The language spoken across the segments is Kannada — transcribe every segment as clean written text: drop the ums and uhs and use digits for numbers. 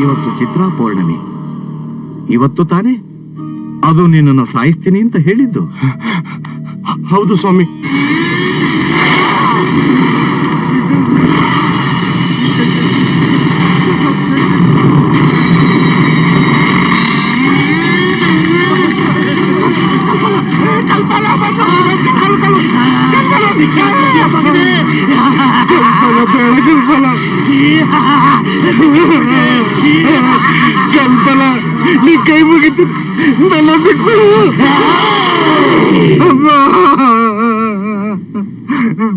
ಇವತ್ತು ಚಿತ್ರಾ ಪೌರ್ಣಮಿ. ಇವತ್ತು ತಾನೇ ಅದು ನಿನ್ನನ್ನು ಸಾಯಿಸ್ತೀನಿ ಅಂತ ಹೇಳಿದ್ದು. ಹೌದು ಸ್ವಾಮಿ. ಕಲ್ಪಲ ನೀ ಕೈ ಮುಗಿತು ನನ್ನ ಬಿಟ್ಬಿಡು.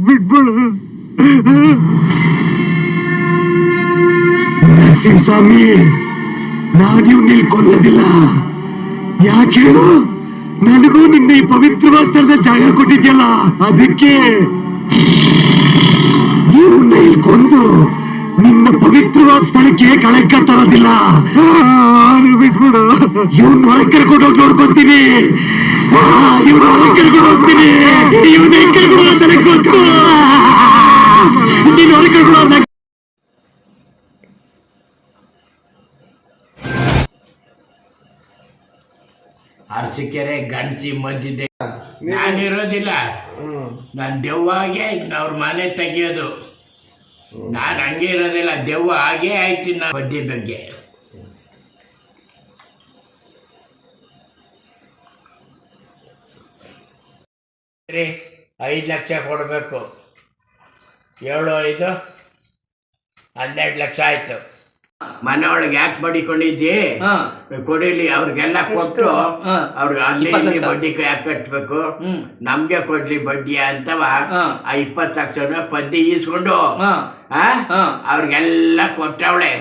ಬಿಟ್ಬಿಡು ನರಸಿಂಹಸ್ವಾಮಿ. ನಾನು ನಿಲ್ ಕೊಲ್ಲೋದಿಲ್ಲ. ಯಾಕೆ ಹೇಳು? ನನಗೂ ನಿನ್ನ ಈ ಪವಿತ್ರವಾದ ಸ್ಥಳದ ಜಾಗ ಕೊಟ್ಟಿದ್ಯಲ್ಲ, ಅದಕ್ಕೆ ಇವನ್ನ ಇಲ್ಲಿ ಕೊಂದು ನಿನ್ನ ಪವಿತ್ರವಾದ ಸ್ಥಳಕ್ಕೆ ಕಳಂಕ ತರೋದಿಲ್ಲ. ಬಿಟ್ಬಿಡು. ಇವನ್ ಹೊರಗೆ ಕರ್ಕೊಂಡು ಹೋಗಿ ನೋಡ್ಕೊಂತೀನಿ. ಇವನು ಹೊರಗೆ ಕರ್ಕೊಂಡು ಹೋಗ್ತೀನಿ. ಇವನೇ ಕರ್ಕೊಂಡು ಹೋಗ್ತಾನೆ ಗೊತ್ತು. ನೀನು ಹೊರಗೆ ಕರ್ಕೊಂಡು ಹೋದ ಅರಸಿಕೆರೆ ಗಂಜಿ ಮದ್ದಿದೆ. ನಾನಿರೋದಿಲ್ಲ. ನಾನು ದೆವ್ವಾಗೆ ಅವ್ರ ಮನೆ ತೆಗಿಯೋದು. ನಾನು ಹಂಗೆ ಇರೋದಿಲ್ಲ. ದೆವ್ವ ಹಾಗೇ ಆಯ್ತೀನಿ ನಾ ಬಡ್ಡಿ ಬಗ್ಗೆ. ಸರಿ, 5 ಲಕ್ಷ ಕೊಡಬೇಕು. 7, 5, 12 ಲಕ್ಷ ಆಯ್ತು. ಮನೆ ಒಳಗೆ ಯಾಕೆ ಮಡಿಕೊಂಡಿದ್ದಿ? ಕೊಡಿಲಿ ಅವ್ರಿಗೆಲ್ಲ ಕೊಟ್ಟು ಅವ್ರಿಗೆ ಅಲ್ಲಿ ಬಡ್ಡಿ ಯಾಕೆ ಕಟ್ಬೇಕು? ನಮ್ಗೆ ಕೊಡ್ಲಿ ಬಡ್ಡಿ ಅಂತವ. ಆ 20 ಲಕ್ಷ ಪದ್ದಿ ಈಸ್ಕೊಂಡು ಅವ್ರಿಗೆಲ್ಲ ಕೊಟ್ಟವಳೆ.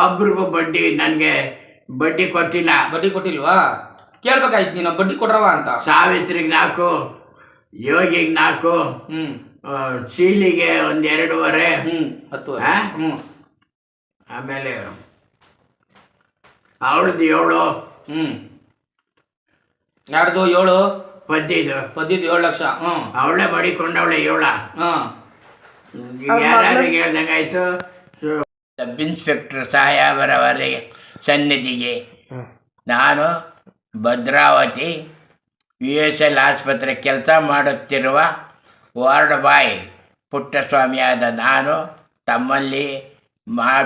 ಒಬ್ರಿಗೂ ಬಡ್ಡಿ ನನ್ಗೆ ಬಡ್ಡಿ ಕೊಟ್ಟಿಲ್ಲ. ಬಡ್ಡಿ ಕೊಟ್ಟಿಲ್ವಾ? ಕೇಳ್ಬೇಕಾಯ್ತು ನೀನು, ಬಡ್ಡಿ ಕೊಟ್ರವ ಅಂತ. ಸಾವಿತ್ರಿಗೆ 4, ಯೋಗಿಗೆ 4, ಶೀಲಿಗೆ 1, 2.5, 10. ಆಮೇಲೆ ಅವಳದು 7. ಯಾರ್ದು 7? ಪದ್ದಿದು 7 ಲಕ್ಷ. ಅವಳೇ ಮಡಿಕೊಂಡವಳೆ 7. ಯಾರ್ಯಾರಿಗೆ ಹೇಳ್ದಂಗಾಯ್ತು? ಸಬ್ ಇನ್ಸ್ಪೆಕ್ಟರ್ ಸಾಹೇಬರವರಿಗೆ ಸನ್ನಿಧಿಗೆ ನಾನು ಭದ್ರಾವತಿ USL ಆಸ್ಪತ್ರೆ ಕೆಲಸ ಮಾಡುತ್ತಿರುವ ವಾರ್ಡ್ ಬಾಯ್ ಪುಟ್ಟಸ್ವಾಮಿಯಾದ ನಾನು ತಮ್ಮಲ್ಲಿ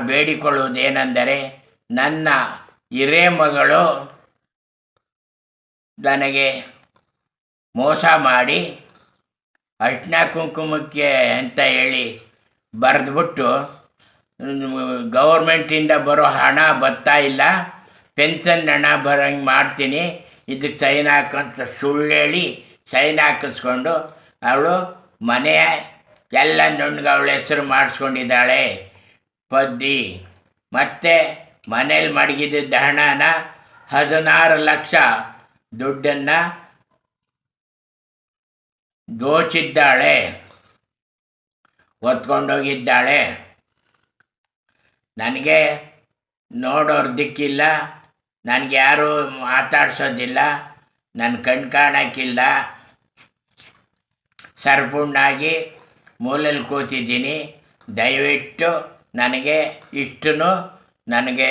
ಬೇಡಿಕೊಳ್ಳುವುದೇನೆಂದರೆ, ನನ್ನ ಹಿರೇಮಗಳು ನನಗೆ ಮೋಸ ಮಾಡಿ ಅರ್ಶಿನ ಕುಂಕುಮಕ್ಕೆ ಅಂತ ಹೇಳಿ ಬರೆದ್ಬಿಟ್ಟು ಗೌರ್ಮೆಂಟಿಂದ ಬರೋ ಹಣ ಬರ್ತಾ ಇಲ್ಲ, ಪೆನ್ಷನ್ ಹಣ ಬರೋಂಗೆ ಮಾಡ್ತೀನಿ, ಇದಕ್ಕೆ ಸೈನ್ ಹಾಕಂತ ಸುಳ್ಳು ಹೇಳಿ ಸೈನ್ ಹಾಕಿಸ್ಕೊಂಡು ಅವಳು ಮನೆಯ ಎಲ್ಲ ನುಣ್ಣಗೆ ಅವಳ ಹೆಸರು ಮಾಡಿಸ್ಕೊಂಡಿದ್ದಾಳೆ ಪದ್ದಿ. ಮತ್ತು ಮನೇಲಿ ಮಡಗಿದ್ದ ಹಣನ 16 ಲಕ್ಷ ದುಡ್ಡನ್ನು ದೋಚಿದ್ದಾಳೆ, ಹೊತ್ಕೊಂಡೋಗಿದ್ದಾಳೆ. ನನಗೆ ನೋಡೋರು ದಿಕ್ಕಿಲ್ಲ, ನನಗೆ ಯಾರೂ ಮಾತಾಡ್ಸೋದಿಲ್ಲ, ನನ್ನ ಕಣ್ಣು ಕಾಣೋಕ್ಕಿಲ್ಲ, ಸರ್ಪುಣ್ಣಾಗಿ ಮೂಲೆಯಲ್ಲಿ ಕೂತಿದ್ದೀನಿ. ದಯವಿಟ್ಟು ನನಗೆ ಇಷ್ಟನ್ನು ನನಗೆ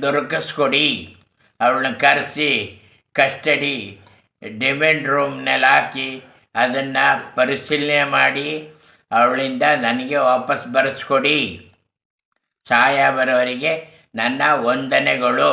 ದೊರಕಿಸ್ಕೊಡಿ. ಅವಳನ್ನ ಕರೆಸಿ ಕಸ್ಟಡಿ ಡಿಮೆಂಡ್ ರೂಮ್ನಲ್ಲಿ ಹಾಕಿ ಅದನ್ನು ಪರಿಶೀಲನೆ ಮಾಡಿ ಅವಳಿಂದ ನನಗೆ ವಾಪಸ್ ಬರೆಸ್ಕೊಡಿ. ಸಾಹೇಬರವರಿಗೆ ನನ್ನ ವಂದನೆಗಳು.